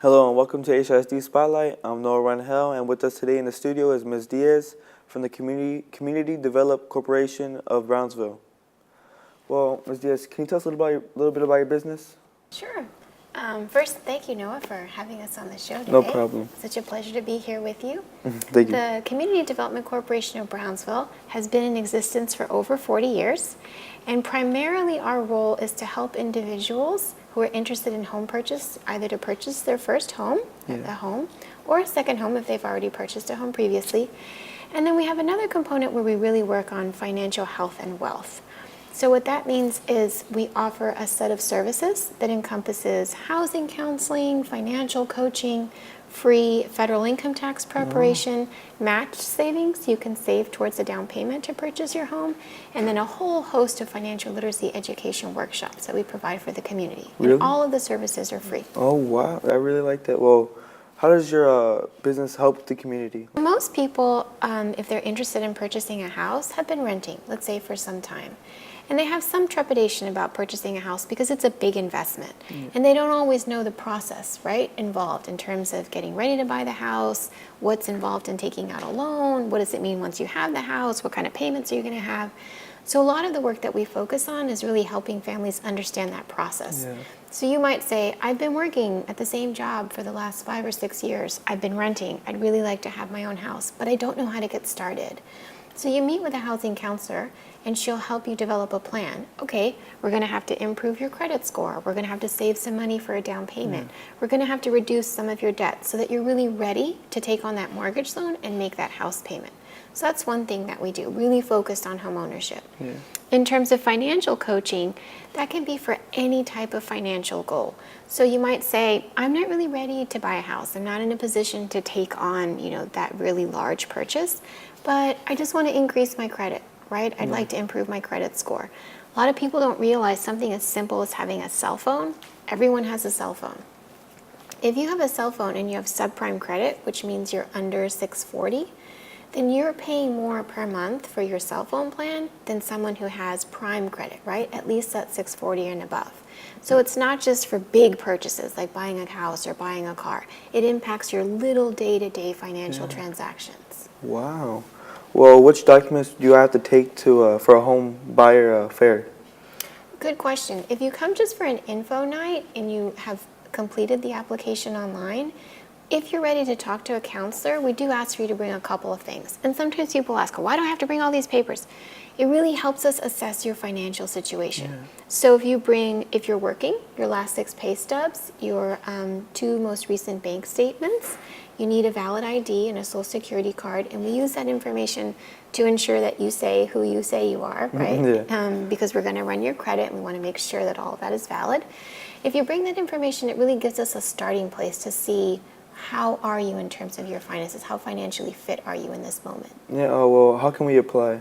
Hello and welcome to HCISD Spotlight. I'm Noah Rangel, and with us today in the studio is Ms. Diaz from the Community Development Corporation of Brownsville. Well, Ms. Diaz, can you tell us a little bit about your business? Sure. First, thank you, Noah, for having us on the show today. No problem. Such a pleasure to be here with you. Thank you. The Community Development Corporation of Brownsville has been in existence for over 40 years, and primarily our role is to help individuals who are interested in home purchase, either to purchase their first home, a home, or a second home if they've already purchased a home previously. And then we have another component where we really work on financial health and wealth. So what that means is we offer a set of services that encompasses housing counseling, financial coaching, free federal income tax preparation, matched savings. You can save towards a down payment to purchase your home, and then a whole host of financial literacy education workshops that we provide for the community. Really? And all of the services are free. Oh, wow. I really like that. Well, how does your business help the community? Most people, if they're interested in purchasing a house, have been renting, let's say for some time. And they have some trepidation about purchasing a house because it's a big investment. And they don't always know the process, right, involved in terms of getting ready to buy the house, what's involved in taking out a loan, what does it mean once you have the house, what kind of payments are you going to have. So a lot of the work that we focus on is really helping families understand that process. Yeah. So you might say, I've been working at the same job for the last 5 or 6 years. I've been renting. I'd really like to have my own house, but I don't know how to get started. So you meet with a housing counselor and she'll help you develop a plan. Okay, we're going to have to improve your credit score. We're going to have to save some money for a down payment. We're going to have to reduce some of your debt so that you're really ready to take on that mortgage loan and make that house payment. So that's one thing that we do, really focused on home ownership. Yeah. In terms of financial coaching, that can be for any type of financial goal. So you might say, I'm not really ready to buy a house. I'm not in a position to take on, that really large purchase, but I just want to increase my credit, right? I'd like to improve my credit score. A lot of people don't realize something as simple as having a cell phone. Everyone has a cell phone. If you have a cell phone and you have subprime credit, which means you're under 640, then you're paying more per month for your cell phone plan than someone who has prime credit, right? At least at 640 and above. So it's not just for big purchases like buying a house or buying a car. It impacts your little day-to-day financial transactions. Wow. Well, which documents do you have to take to for a home buyer fair? Good question. If you come just for an info night and you have completed the application online, if you're ready to talk to a counselor, we do ask for you to bring a couple of things. And sometimes people ask, why do I have to bring all these papers? It really helps us assess your financial situation. Yeah. So if you're working, your last 6 pay stubs, your 2 most recent bank statements, you need a valid ID and a social security card, and we use that information to ensure that you say who you say you are, right? Because we're going to run your credit and we want to make sure that all of that is valid. If you bring that information, it really gives us a starting place to see how are you in terms of your finances? How financially fit are you in this moment? Yeah, well, how can we apply?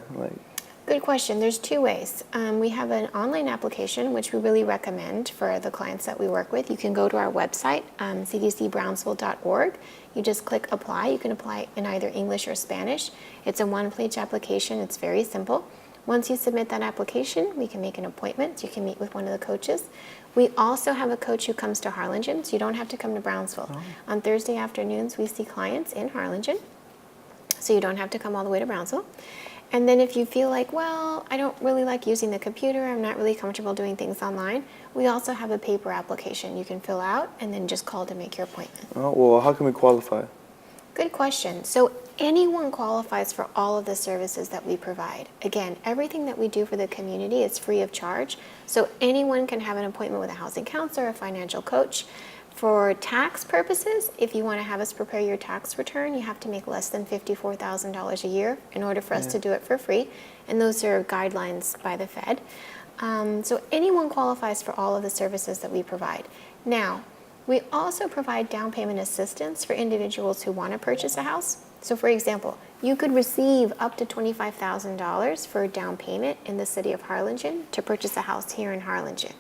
Good question. There's 2 ways. We have an online application, which we really recommend for the clients that we work with. You can go to our website, cdcbrownsville.org. You just click apply. You can apply in either English or Spanish. It's a 1-page application. It's very simple. Once you submit that application, we can make an appointment. You can meet with one of the coaches. We also have a coach who comes to Harlingen, so you don't have to come to Brownsville. On Thursday afternoons, we see clients in Harlingen, so you don't have to come all the way to Brownsville. And then if you feel like, well, I don't really like using the computer, I'm not really comfortable doing things online, we also have a paper application you can fill out and then just call to make your appointment. Oh, well, how can we qualify? Good question. So anyone qualifies for all of the services that we provide. Again, everything that we do for the community is free of charge. So anyone can have an appointment with a housing counselor, a financial coach. For tax purposes, if you want to have us prepare your tax return, you have to make less than $54,000 a year in order for us to do it for free. And those are guidelines by the Fed. So anyone qualifies for all of the services that we provide. Now, we also provide down payment assistance for individuals who want to purchase a house. So for example, you could receive up to $25,000 for a down payment in the city of Harlingen to purchase a house here in Harlingen.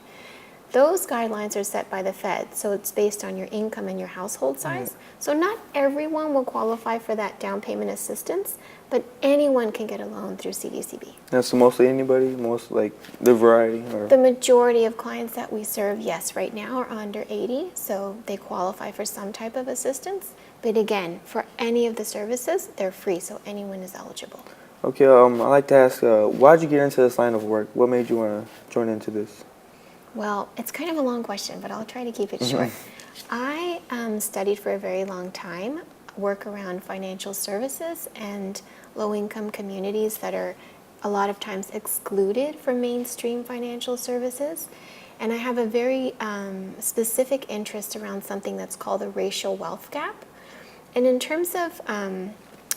those guidelines are set by the Fed, so it's based on your income and your household size. So not everyone will qualify for that down payment assistance, but anyone can get a loan through CDCB. That's mostly anybody, most like the variety, or The majority of clients that we serve, yes, right now are under 80, so they qualify for some type of assistance. But again, for any of the services, they're free, so anyone is eligible. Okay, I'd like to ask, why did you get into this line of work? What made you want to join into this? Well, it's kind of a long question, but I'll try to keep it short. I studied for a very long time, work around financial services and low-income communities that are a lot of times excluded from mainstream financial services. And I have a very specific interest around something that's called the racial wealth gap. And in terms of,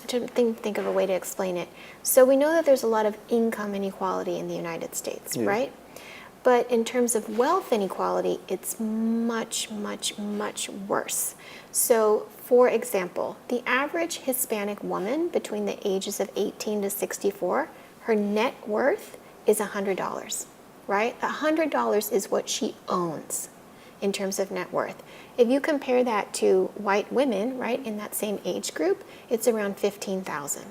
to think of a way to explain it. So we know that there's a lot of income inequality in the United States, right? But in terms of wealth inequality, it's much, much, much worse. So, for example, the average Hispanic woman between the ages of 18 to 64, her net worth is $100, right? $100 is what she owns in terms of net worth. If you compare that to white women, right, in that same age group, it's around 15,000.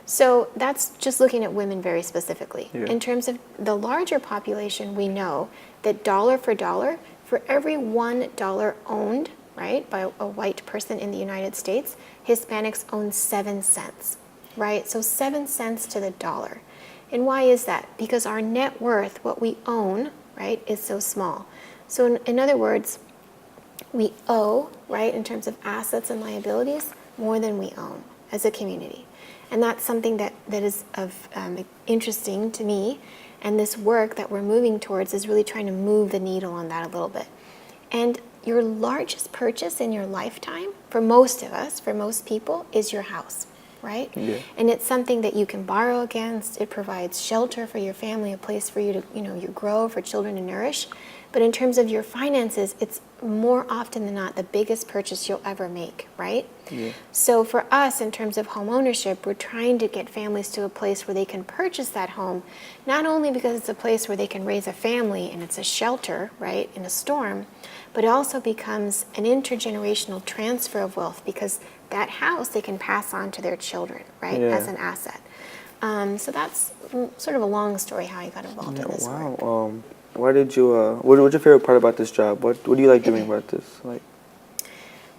So that's just looking at women very specifically. In terms of the larger population, we know that dollar for every $1 owned, right, by a white person in the United States, Hispanics own 7 cents, right? So 7 cents to the dollar. And why is that? Because our net worth, what we own, right, is so small. So in other words, we owe, right, in terms of assets and liabilities, more than we own as a community. And that's something that is of interesting to me. And this work that we're moving towards is really trying to move the needle on that a little bit. And your largest purchase in your lifetime, for most of us, for most people, is your house, right? And it's something that you can borrow against. It provides shelter for your family, a place for you to, you grow, for children to nourish. But in terms of your finances, it's more often than not the biggest purchase you'll ever make, right? So for us, in terms of home ownership, we're trying to get families to a place where they can purchase that home, not only because it's a place where they can raise a family and it's a shelter, right, in a storm, but it also becomes an intergenerational transfer of wealth because that house they can pass on to their children, right, as an asset. So that's sort of a long story how I got involved in this work. Why did you? What's your favorite part about this job? What do you like doing about this? Like,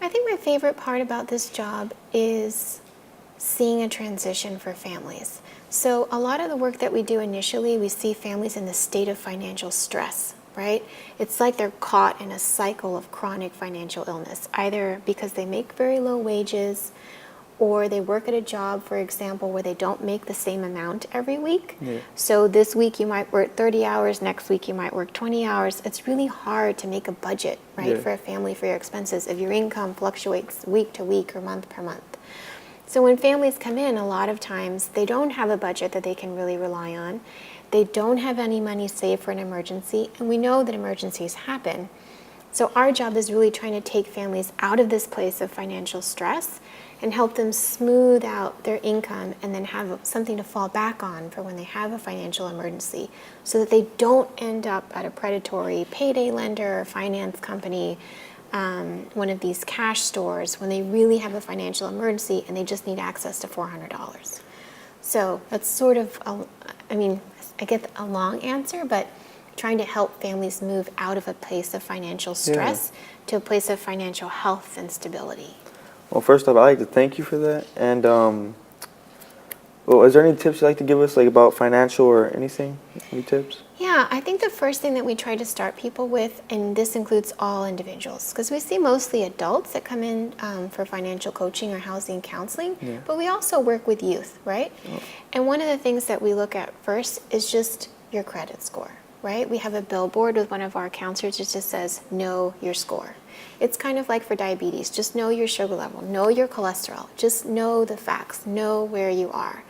I think my favorite part about this job is seeing a transition for families. So a lot of the work that we do initially, we see families in the state of financial stress, right? It's like they're caught in a cycle of chronic financial illness, either because they make very low wages, or they work at a job, for example, where they don't make the same amount every week. So this week you might work 30 hours, next week you might work 20 hours. It's really hard to make a budget, right, for a family, for your expenses, if your income fluctuates week to week or month per month. So when families come in, a lot of times they don't have a budget that they can really rely on. They don't have any money saved for an emergency, and we know that emergencies happen. So our job is really trying to take families out of this place of financial stress and help them smooth out their income and then have something to fall back on for when they have a financial emergency so that they don't end up at a predatory payday lender or finance company, one of these cash stores, when they really have a financial emergency and they just need access to $400. So that's sort of, I get a long answer, but trying to help families move out of a place of financial stress to a place of financial health and stability. Well, first off, I'd like to thank you for that. And, is there any tips you'd like to give us, like about financial or anything? Any tips? Yeah, I think the first thing that we try to start people with, and this includes all individuals, because we see mostly adults that come in for financial coaching or housing counseling, but we also work with youth, right? And one of the things that we look at first is just your credit score, right? We have a billboard with one of our counselors that just says, know your score. It's kind of like for diabetes, just know your sugar level, know your cholesterol, just know the facts, know where you are.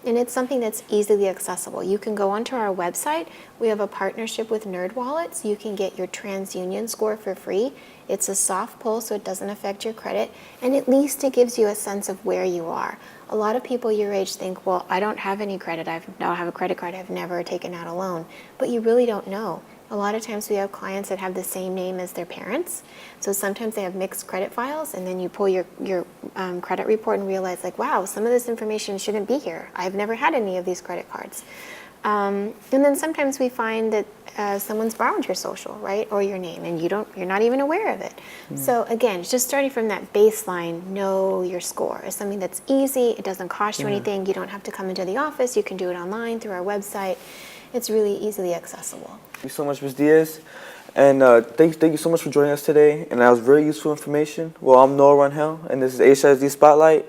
And it's something that's easily accessible. You can go onto our website. We have a partnership with NerdWallet, so you can get your TransUnion score for free. It's a soft pull, so it doesn't affect your credit, and at least it gives you a sense of where you are. A lot of people your age think, well, I don't have any credit. I don't have a credit card. I've never taken out a loan. But you really don't know. A lot of times we have clients that have the same name as their parents. So sometimes they have mixed credit files, and then you pull your credit report and realize, like, wow, some of this information shouldn't be here. I've never had any of these credit cards. And then sometimes we find that someone's borrowed your social, right, or your name, and you're not even aware of it. So again, just starting from that baseline, know your score is something that's easy. It doesn't cost you anything. You don't have to come into the office. You can do it online through our website. It's really easily accessible. Thank you so much, Ms. Diaz. And thank you so much for joining us today. And that was very useful information. Well, I'm Noah Runhell, and this is HCISD Spotlight.